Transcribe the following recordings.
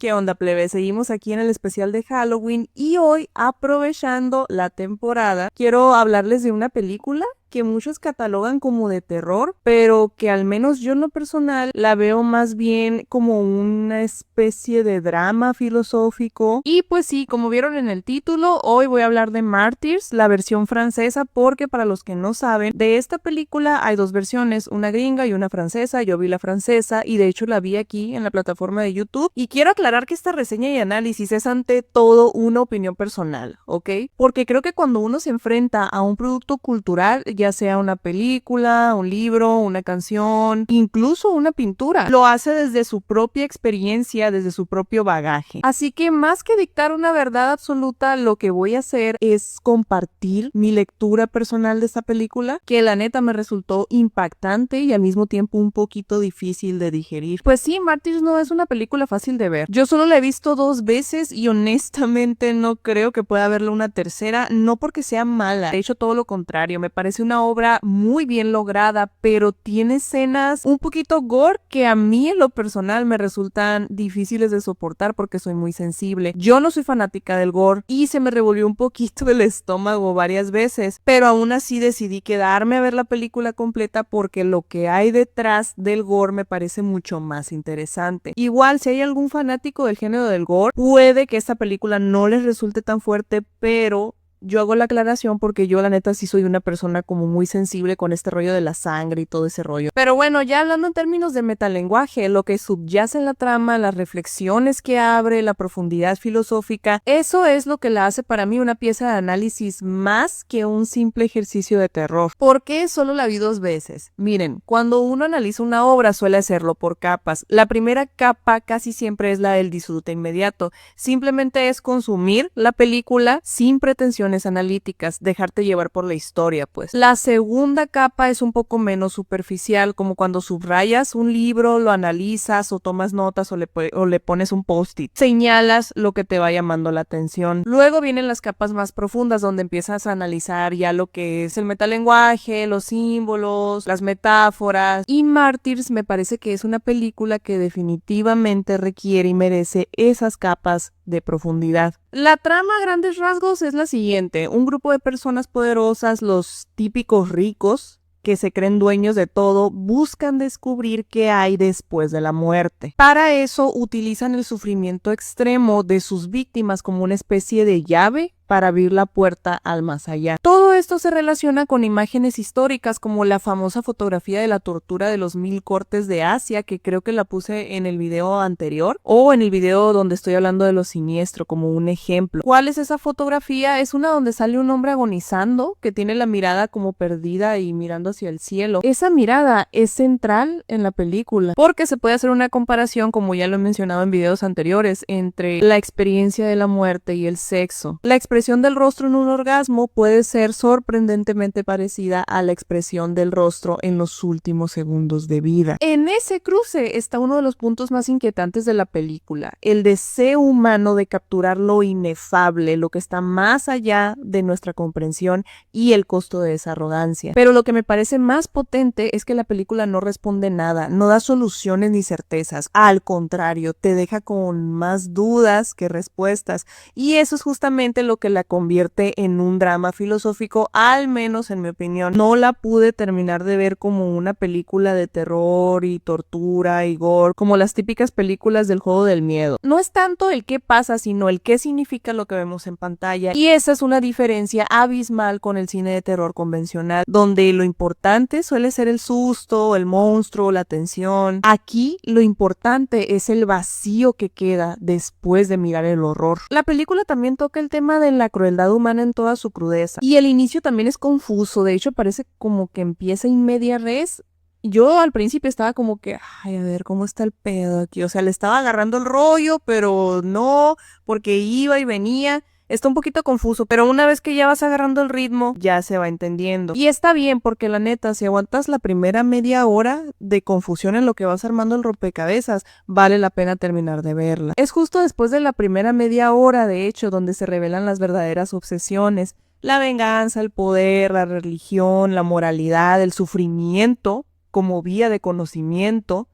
¿Qué onda, plebe? Seguimos aquí en el especial de Halloween y hoy, aprovechando la temporada, quiero hablarles de una película que muchos catalogan como de terror, pero que al menos yo en lo personal la veo más bien como una especie de drama filosófico. Y pues sí, como vieron en el título, hoy voy a hablar de Martyrs, la versión francesa, porque para los que no saben, de esta película hay dos versiones, una gringa y una francesa. Yo vi la francesa y de hecho la vi aquí en la plataforma de YouTube. Y quiero aclarar que esta reseña y análisis es ante todo una opinión personal, ¿ok? Porque creo que cuando uno se enfrenta a un producto cultural, ya sea una película, un libro, una canción, incluso una pintura, lo hace desde su propia experiencia, desde su propio bagaje. Así que más que dictar una verdad absoluta, lo que voy a hacer es compartir mi lectura personal de esta película, que la neta me resultó impactante y al mismo tiempo un poquito difícil de digerir. Pues sí, Martyrs no es una película fácil de ver. Yo solo la he visto 2 veces y honestamente no creo que pueda verla una tercera, no porque sea mala, de hecho todo lo contrario, me parece una obra muy bien lograda, pero tiene escenas un poquito gore que a mí en lo personal me resultan difíciles de soportar porque soy muy sensible. Yo no soy fanática del gore y se me revolvió un poquito el estómago varias veces, pero aún así decidí quedarme a ver la película completa porque lo que hay detrás del gore me parece mucho más interesante. Igual, si hay algún fanático del género del gore, puede que esta película no les resulte tan fuerte, pero yo hago la aclaración porque yo la neta sí soy una persona como muy sensible con este rollo de la sangre y todo ese rollo. Pero bueno, ya hablando en términos de metalenguaje, lo que subyace en la trama, las reflexiones que abre, la profundidad filosófica, eso es lo que la hace para mí una pieza de análisis más que un simple ejercicio de terror. ¿Por qué solo la vi 2 veces? Miren, cuando uno analiza una obra suele hacerlo por capas. La primera capa casi siempre es la del disfrute inmediato. Simplemente es consumir la película sin pretensiones analíticas, dejarte llevar por la historia, pues. La segunda capa es un poco menos superficial, como cuando subrayas un libro, lo analizas o tomas notas o le pones un post-it. Señalas lo que te va llamando la atención. Luego vienen las capas más profundas, donde empiezas a analizar ya lo que es el metalenguaje, los símbolos, las metáforas. Y Martyrs me parece que es una película que definitivamente requiere y merece esas capas de profundidad. La trama a grandes rasgos es la siguiente: un grupo de personas poderosas, los típicos ricos, que se creen dueños de todo, buscan descubrir qué hay después de la muerte. Para eso utilizan el sufrimiento extremo de sus víctimas como una especie de llave para abrir la puerta al más allá. Todo esto se relaciona con imágenes históricas como la famosa fotografía de la tortura de los 1000 cortes de Asia, que creo que la puse en el video anterior, o en el video donde estoy hablando de lo siniestro como un ejemplo. ¿Cuál es esa fotografía? Es una donde sale un hombre agonizando, que tiene la mirada como perdida y mirando hacia el cielo. Esa mirada es central en la película, porque se puede hacer una comparación, como ya lo he mencionado en videos anteriores, entre la experiencia de la muerte y el sexo. La expresión del rostro en un orgasmo puede ser sorprendentemente parecida a la expresión del rostro en los últimos segundos de vida. En ese cruce está uno de los puntos más inquietantes de la película: el deseo humano de capturar lo inefable, lo que está más allá de nuestra comprensión, y el costo de esa arrogancia. Pero lo que me parece más potente es que la película no responde nada, no da soluciones ni certezas, al contrario, te deja con más dudas que respuestas, y eso es justamente lo que la convierte en un drama filosófico, al menos en mi opinión. No la pude terminar de ver como una película de terror y tortura y gore, como las típicas películas del juego del miedo. No es tanto el qué pasa, sino el qué significa lo que vemos en pantalla, y esa es una diferencia abismal con el cine de terror convencional, donde lo importante suele ser el susto, el monstruo, la tensión. Aquí lo importante es el vacío que queda después de mirar el horror. La película también toca el tema de la crueldad humana en toda su crudeza, y el inicio también es confuso. De hecho, parece como que empieza in media res. Yo al principio estaba como que, ay, a ver, ¿cómo está el pedo aquí? O sea, le estaba agarrando el rollo, pero no, porque iba y venía. Está un poquito confuso, pero una vez que ya vas agarrando el ritmo, ya se va entendiendo. Y está bien, porque la neta, si aguantas la primera media hora de confusión en lo que vas armando el rompecabezas, vale la pena terminar de verla. Es justo después de la primera media hora, de hecho, donde se revelan las verdaderas obsesiones: la venganza, el poder, la religión, la moralidad, el sufrimiento como vía de conocimiento.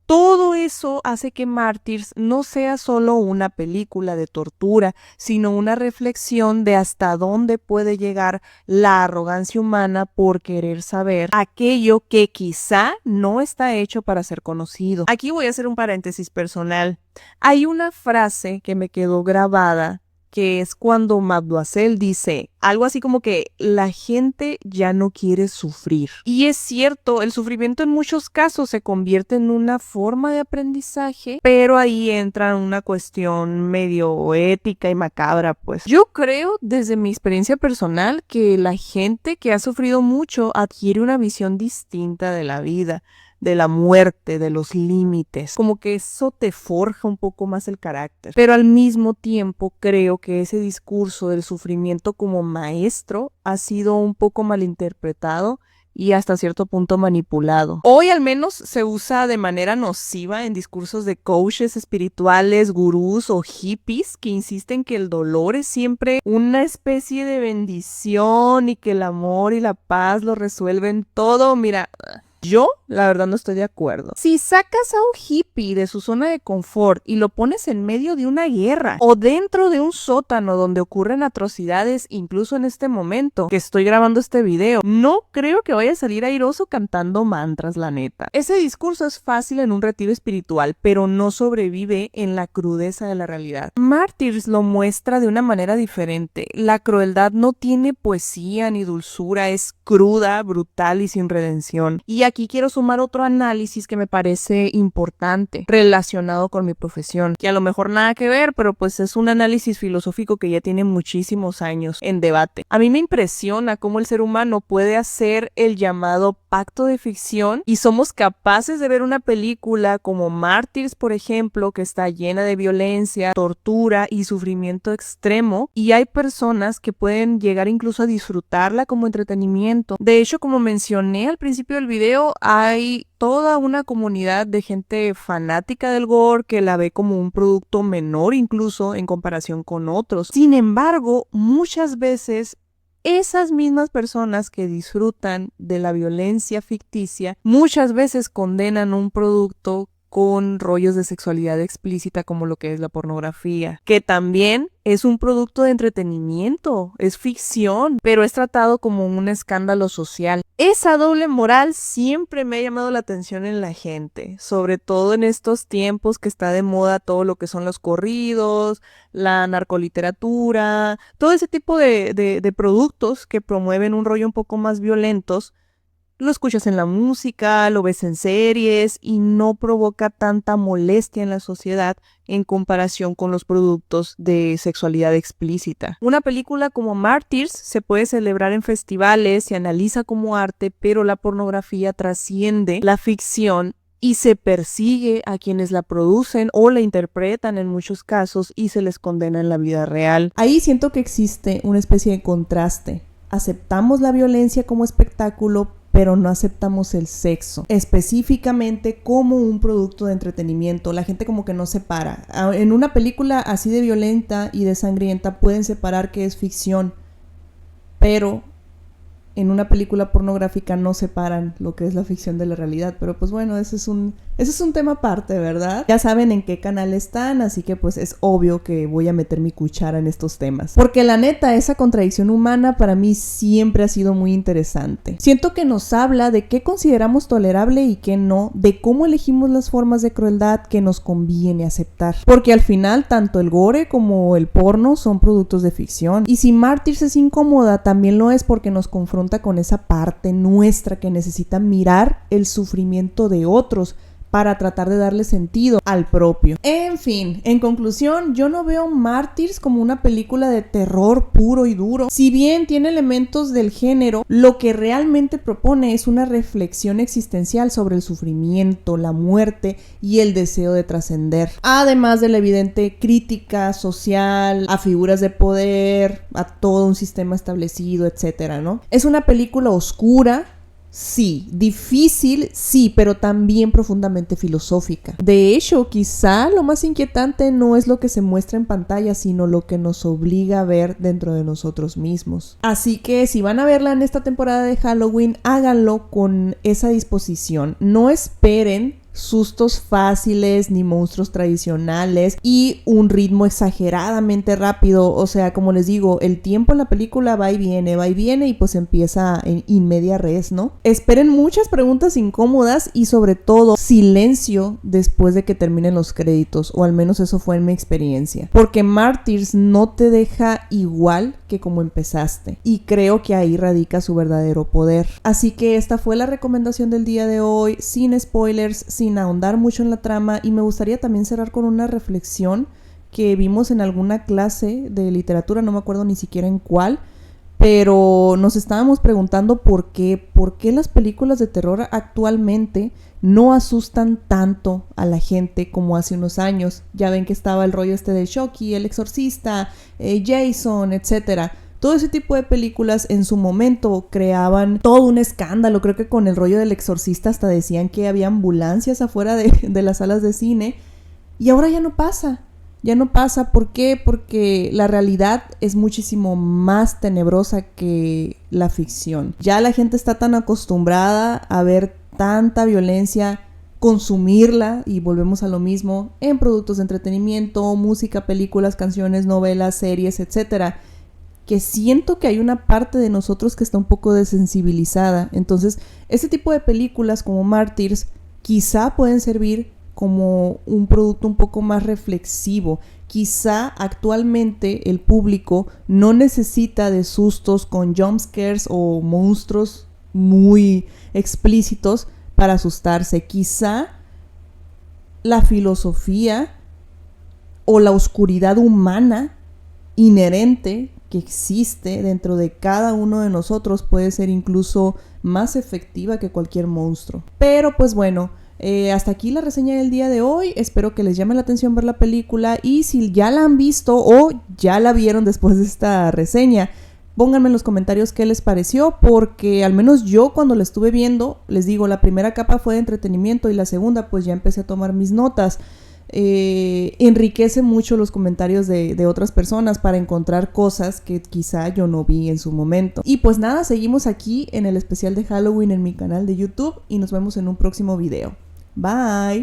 Todo eso hace que Mártires no sea solo una película de tortura, sino una reflexión de hasta dónde puede llegar la arrogancia humana por querer saber aquello que quizá no está hecho para ser conocido. Aquí voy a hacer un paréntesis personal. Hay una frase que me quedó grabada, que es cuando Mademoiselle dice algo así como que la gente ya no quiere sufrir. Y es cierto, el sufrimiento en muchos casos se convierte en una forma de aprendizaje, pero ahí entra una cuestión medio ética y macabra, pues. Yo creo, desde mi experiencia personal, que la gente que ha sufrido mucho adquiere una visión distinta de la vida, de la muerte, de los límites, como que eso te forja un poco más el carácter. Pero al mismo tiempo creo que ese discurso del sufrimiento como maestro ha sido un poco malinterpretado y hasta cierto punto manipulado. Hoy al menos se usa de manera nociva en discursos de coaches espirituales, gurús o hippies que insisten que el dolor es siempre una especie de bendición y que el amor y la paz lo resuelven todo. Mira, yo, la verdad, no estoy de acuerdo. Si sacas a un hippie de su zona de confort y lo pones en medio de una guerra o dentro de un sótano donde ocurren atrocidades, incluso en este momento que estoy grabando este video, no creo que vaya a salir airoso cantando mantras, la neta. Ese discurso es fácil en un retiro espiritual, pero no sobrevive en la crudeza de la realidad. Mártires lo muestra de una manera diferente. La crueldad no tiene poesía ni dulzura, es cruda, brutal y sin redención. Y aquí quiero sumar otro análisis que me parece importante relacionado con mi profesión, que a lo mejor nada que ver, pero pues es un análisis filosófico que ya tiene muchísimos años en debate. A mí me impresiona cómo el ser humano puede hacer el llamado pacto de ficción y somos capaces de ver una película como Mártires, por ejemplo, que está llena de violencia, tortura y sufrimiento extremo, y hay personas que pueden llegar incluso a disfrutarla como entretenimiento. De hecho, como mencioné al principio del video, hay toda una comunidad de gente fanática del gore que la ve como un producto menor incluso en comparación con otros. Sin embargo, muchas veces esas mismas personas que disfrutan de la violencia ficticia muchas veces condenan un producto con rollos de sexualidad explícita como lo que es la pornografía, que también es un producto de entretenimiento, es ficción, pero es tratado como un escándalo social. Esa doble moral siempre me ha llamado la atención en la gente, sobre todo en estos tiempos que está de moda todo lo que son los corridos, la narcoliteratura, todo ese tipo de productos que promueven un rollo un poco más violentos. Lo escuchas en la música, lo ves en series y no provoca tanta molestia en la sociedad en comparación con los productos de sexualidad explícita. Una película como Mártires se puede celebrar en festivales, se analiza como arte, pero la pornografía trasciende la ficción y se persigue a quienes la producen o la interpretan en muchos casos y se les condena en la vida real. Ahí siento que existe una especie de contraste. Aceptamos la violencia como espectáculo, pero no aceptamos el sexo, específicamente como un producto de entretenimiento. La gente como que no separa. En una película así de violenta y de sangrienta pueden separar que es ficción, pero en una película pornográfica no separan lo que es la ficción de la realidad. Pero pues bueno, ese es un tema aparte, ¿verdad? Ya saben en qué canal están, así que pues es obvio que voy a meter mi cuchara en estos temas. Porque la neta, esa contradicción humana para mí siempre ha sido muy interesante. Siento que nos habla de qué consideramos tolerable y qué no, de cómo elegimos las formas de crueldad que nos conviene aceptar. Porque al final, tanto el gore como el porno son productos de ficción. Y si Mártires es incómoda, también lo es porque nos confronta con esa parte nuestra que necesita mirar el sufrimiento de otros para tratar de darle sentido al propio. En fin, en conclusión, yo no veo Mártires como una película de terror puro y duro. Si bien tiene elementos del género, lo que realmente propone es una reflexión existencial sobre el sufrimiento, la muerte y el deseo de trascender. Además de la evidente crítica social a figuras de poder, a todo un sistema establecido, etcétera, ¿no? Es una película oscura, sí, difícil, sí, pero también profundamente filosófica. De hecho, quizá lo más inquietante no es lo que se muestra en pantalla, sino lo que nos obliga a ver dentro de nosotros mismos. Así que si van a verla en esta temporada de Halloween, háganlo con esa disposición. No esperen sustos fáciles ni monstruos tradicionales y un ritmo exageradamente rápido. O sea, como les digo, el tiempo en la película va y viene y pues empieza en media res, ¿no? Esperen muchas preguntas incómodas y sobre todo silencio después de que terminen los créditos, o al menos eso fue en mi experiencia, porque Martyrs no te deja igual que como empezaste, y creo que ahí radica su verdadero poder. Así que esta fue la recomendación del día de hoy, sin spoilers, sin ahondar mucho en la trama, y me gustaría también cerrar con una reflexión que vimos en alguna clase de literatura, no me acuerdo ni siquiera en cuál, pero nos estábamos preguntando por qué las películas de terror actualmente no asustan tanto a la gente como hace unos años. Ya ven que estaba el rollo este de Chucky, El Exorcista, Jason, etcétera. Todo ese tipo de películas en su momento creaban todo un escándalo. Creo que con el rollo del Exorcista hasta decían que había ambulancias afuera de las salas de cine. Y ahora ya no pasa. Ya no pasa. ¿Por qué? Porque la realidad es muchísimo más tenebrosa que la ficción. Ya la gente está tan acostumbrada a ver tanta violencia, consumirla, y volvemos a lo mismo, en productos de entretenimiento, música, películas, canciones, novelas, series, etcétera, que siento que hay una parte de nosotros que está un poco desensibilizada. Entonces, este tipo de películas como Martyrs quizá pueden servir como un producto un poco más reflexivo. Quizá actualmente el público no necesita de sustos con jumpscares o monstruos muy explícitos para asustarse. Quizá la filosofía o la oscuridad humana inherente que existe dentro de cada uno de nosotros puede ser incluso más efectiva que cualquier monstruo. Pero pues bueno, hasta aquí la reseña del día de hoy. Espero que les llame la atención ver la película, y si ya la han visto o ya la vieron después de esta reseña, pónganme en los comentarios qué les pareció, porque al menos yo cuando la estuve viendo, les digo, la primera capa fue de entretenimiento y la segunda pues ya empecé a tomar mis notas. Enriquece mucho los comentarios de otras personas para encontrar cosas que quizá yo no vi en su momento. Y pues nada, seguimos aquí en el especial de Halloween en mi canal de YouTube y nos vemos en un próximo video. Bye.